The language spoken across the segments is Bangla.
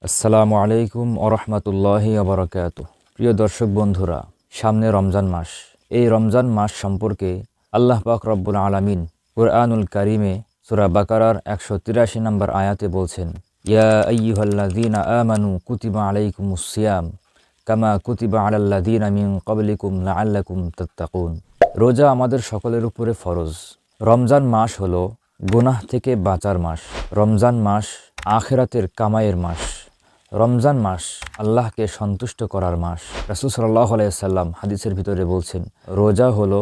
আসসালামু আলাইকুম ওরহমতুল্লাহি ওবরাকাতুহু। প্রিয় দর্শক বন্ধুরা, সামনে রমজান মাস। এই রমজান মাস সম্পর্কে আল্লাহ পাক রব্বুল আলামিন কুরআনুল কারীমে সূরা বাকারার 183 নম্বর আয়াতে বলছেন, ইয়া আইয়ুহাল্লাযীনা আমানু কুতিবা আলাইকুমুস সিয়াম কামা কুতিবা আলাল্লাযীনা মিন ক্বাবলিকুম লাআল্লাকুম তাত্তাকুন। রোজা আমাদের সকলের উপরে ফরজ। রমজান মাস হলো গুনাহ থেকে বাঁচার মাস। রমজান মাস আখিরাতের কামাইয়ের মাস। রমজান মাস আল্লাহকে সন্তুষ্ট করার মাস। রাসূল সাল্লাল্লাহু আলাইহি ওয়াসাল্লাম হাদিসের ভিতরে বলছেন, রোজা হলো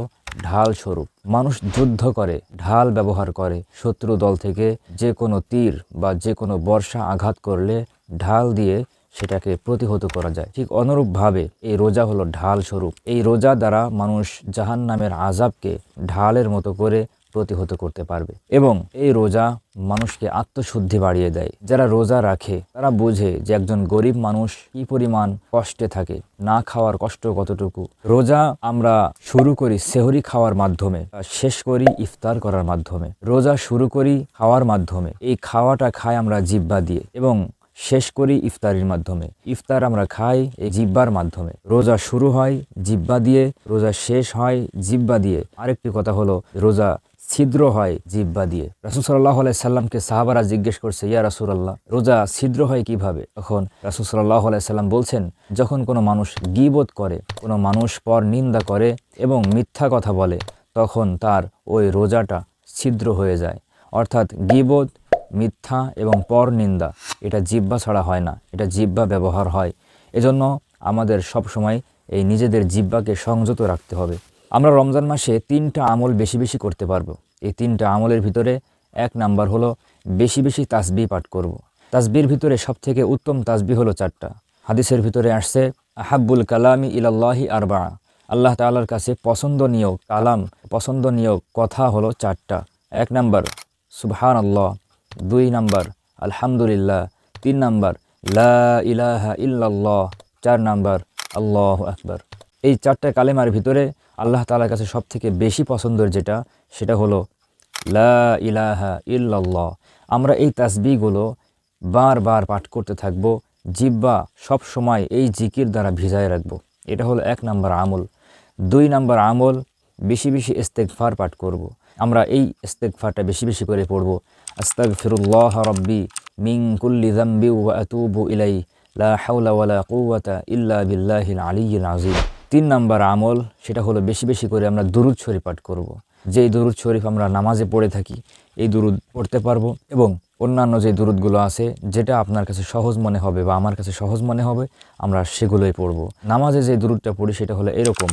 ঢাল স্বরূপ। মানুষ যুদ্ধ করে, ঢাল ব্যবহার করে। শত্রু দল থেকে যে কোনো তীর বা যে কোনো বর্ষা আঘাত করলে ঢাল দিয়ে সেটাকে প্রতিহত করা যায়। ঠিক অনুরূপভাবে এই রোজা হলো ঢাল স্বরূপ। এই রোজা দ্বারা মানুষ জাহান্নামের আযাবকে ঢালের মতো করে প্রতিহত করতে পারবে। এবং এই রোজা মানুষকে আত্মশুদ্ধি বাড়িয়ে দেয়। যারা রোজা রাখে তারা বোঝে যে একজন গরিব মানুষ কি পরিমাণ কষ্টে থাকে, না খাওয়ার কষ্ট কতটুকু। রোজা আমরা শুরু করি সেহরি খাওয়ার মাধ্যমে, শেষ করি ইফতার করার মাধ্যমে। রোজা শুরু করি খাওয়ার মাধ্যমে, এই খাওয়াটা খাই আমরা জিহ্বা দিয়ে, এবং শেষ করি ইফতারির মাধ্যমে। ইফতার আমরা খাই এই জিহ্বার মাধ্যমে। রোজা শুরু হয় জিহ্বা দিয়ে, রোজা শেষ হয় জিহ্বা দিয়ে। আরেকটি কথা হলো, রোজা ছিদ্র হয় জিহ্বা দিয়ে। রাসূল সাল্লাল্লাহু আলাইহি সাল্লামকে সাহাবারা জিজ্ঞেস করছে, ইয়া রাসূলুল্লাহ, রোজা ছিদ্র হয় কিভাবে? তখন রাসূল সাল্লাল্লাহু আলাইহি সাল্লাম বলছেন, যখন কোনো মানুষ গীবত করে, কোনো মানুষ পর নিন্দা করে এবং মিথ্যা কথা বলে, তখন তার ওই রোজাটা ছিদ্র হয়ে যায়। অর্থাৎ গীবত, মিথ্যা এবং পর নিন্দা এটা জিহ্বা ছাড়া হয় না, এটা জিহ্বা ব্যবহার হয়। এজন্য আমাদের সব সময় এই নিজেদের জিহ্বাকে সংযত রাখতে হবে। আমরা রমজান মাসে 3টা আমল বেশি বেশি করতে পারবো। এই 3টা আমলের ভিতরে 1 নাম্বার হলো বেশি বেশি তাসবিহ পাঠ করব। তাসবিহর ভিতরে সবথেকে উত্তম তাসবিহ হলো 4টা। হাদিসের ভিতরে আসছে, আহাব্বুল কালামি ইলাল্লাহি আরবা'a। আল্লাহ তাআলার কাছে পছন্দনীয় কালাম, পছন্দনীয় কথা হলো 4টা। 1 নাম্বার সুবহানাল্লাহ, 2 নাম্বার আলহামদুলিল্লাহ, 3 নাম্বার লা ইলাহা ইল্লাল্লাহ, 4 নাম্বার আল্লাহু আকবার। এই 4টা কালেমার ভিতরে আল্লাহ তাআলার কাছে সবথেকে বেশি পছন্দের যেটা, সেটা হলো লা ইলাহা ইল্লাল্লাহ। আমরা এই তাসবিহগুলো বারবার পাঠ করতে থাকবো। জিহ্বা সব সময় এই জিকির দ্বারা ভিজায় রাখবো। এটা হলো 1 নাম্বার আমল। 2 নাম্বার আমল, বেশি বেশি ইস্তেগফার পাঠ করব। আমরা এই ইস্তেগফারটা বেশি বেশি করে পড়ব। আস্তাগফিরুল্লাহ রাব্বি মিন কুল্লি যামবি ওয়া আতুবু ইলাইহি লা হাওলা ওয়ালা কুওয়াতা ইল্লা বিল্লাহিল আলিয়্যিল আযীম। 3 নাম্বার আমল, সেটা হলো বেশি বেশি করে আমরা দুরূদ শরীফ পাঠ করব। যেই দুরূদ শরীফ আমরা নামাজে পড়ে থাকি, এই দুরূদ পড়তে পারবো। এবং অন্যান্য যে দুরূদগুলো আছে, যেটা আপনার কাছে সহজ মনে হবে বা আমার কাছে সহজ মনে হবে, আমরা সেগুলোই পড়ব। নামাজে যে দুরূদটা পড়ি সেটা হলো এরকম,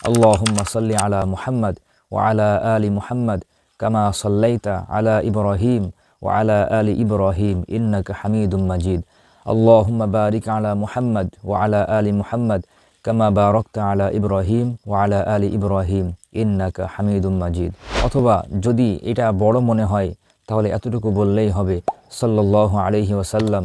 আল্লাহুম্মা সাল্লি আলা মুহাম্মাদ ওয়া আলা আলি মুহাম্মাদ কামা সাল্লাইতা আলা ইব্রাহিম ওয়া আলা আলি ইব্রাহিম ইন্নাকা হামিদুম মাজিদ। আল্লাহুম্মা বারিক আলা মুহাম্মাদ ওয়া আলা আলি মুহাম্মাদ কামা বারাকতা আলা ইব্রাহিম ওয়া আলা আলি ইব্রাহিম ইন্নাকা হামিদুম মাজিদ। অথবা যদি এটা বড় মনে হয়, তাহলে এতটুকু বললেই হবে, সাল্লাল্লাহু আলাইহি ওয়াসাল্লাম,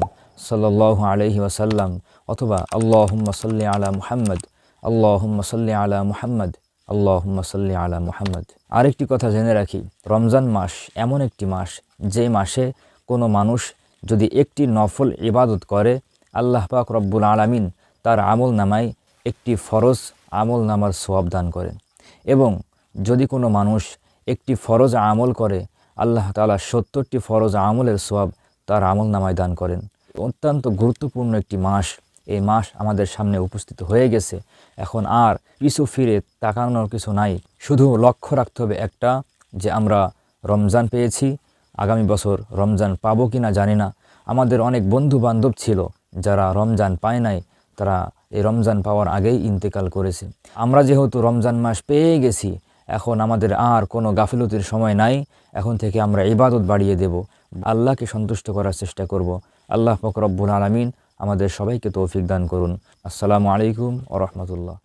সাল্লাল্লাহু আলাইহি ওয়াসাল্লাম। অথবা আল্লাহুম্মা সাল্লি আলা মুহাম্মাদ, আল্লাহুম্মা সাল্লি আলা মুহাম্মাদ, আল্লাহুম্মা সাল্লি আলা মুহাম্মাদ। আরেকটি কথা জেনে রাখি, রমজান মাস এমন একটি মাস, যে মাসে কোনো মানুষ যদি একটি নফল ইবাদত করে, আল্লাহ পাক রব্বুল আলামিন তার আমল নামায় একটি ফরজ আমল নামার সওয়াব দান করেন। এবং যদি কোনো মানুষ একটি ফরজ আমল করে, আল্লাহ তাআলা 70টি ফরজ আমলের সওয়াব তার আমল নামায় দান করেন। অত্যন্ত গুরুত্বপূর্ণ একটি মাস। এই মাস আমাদের সামনে উপস্থিত হয়ে গেছে। এখন আর পিছু ফিরে তাকানোর কিছু নাই। শুধু লক্ষ্য রাখতে হবে একটা, যে আমরা রমজান পেয়েছি, আগামী বছর রমজান পাবো কিনা জানি না। আমাদের অনেক বন্ধু বান্ধব ছিল যারা রমজান পায় নাই, তারা এই রমজান পাওয়ার আগেই ইন্তেকাল করেছে। আমরা যেহেতু রমজান মাস পেয়ে গেছি, এখন আমাদের আর কোনো গাফিলতির সময় নাই। এখন থেকে আমরা ইবাদত বাড়িয়ে দেব, আল্লাহকে সন্তুষ্ট করার চেষ্টা করব। আল্লাহ পাক রব্বুল আলামিন আমাদের সবাইকে তৌফিক দান করুন। আসসালামু আলাইকুম ওয়া রাহমাতুল্লাহ।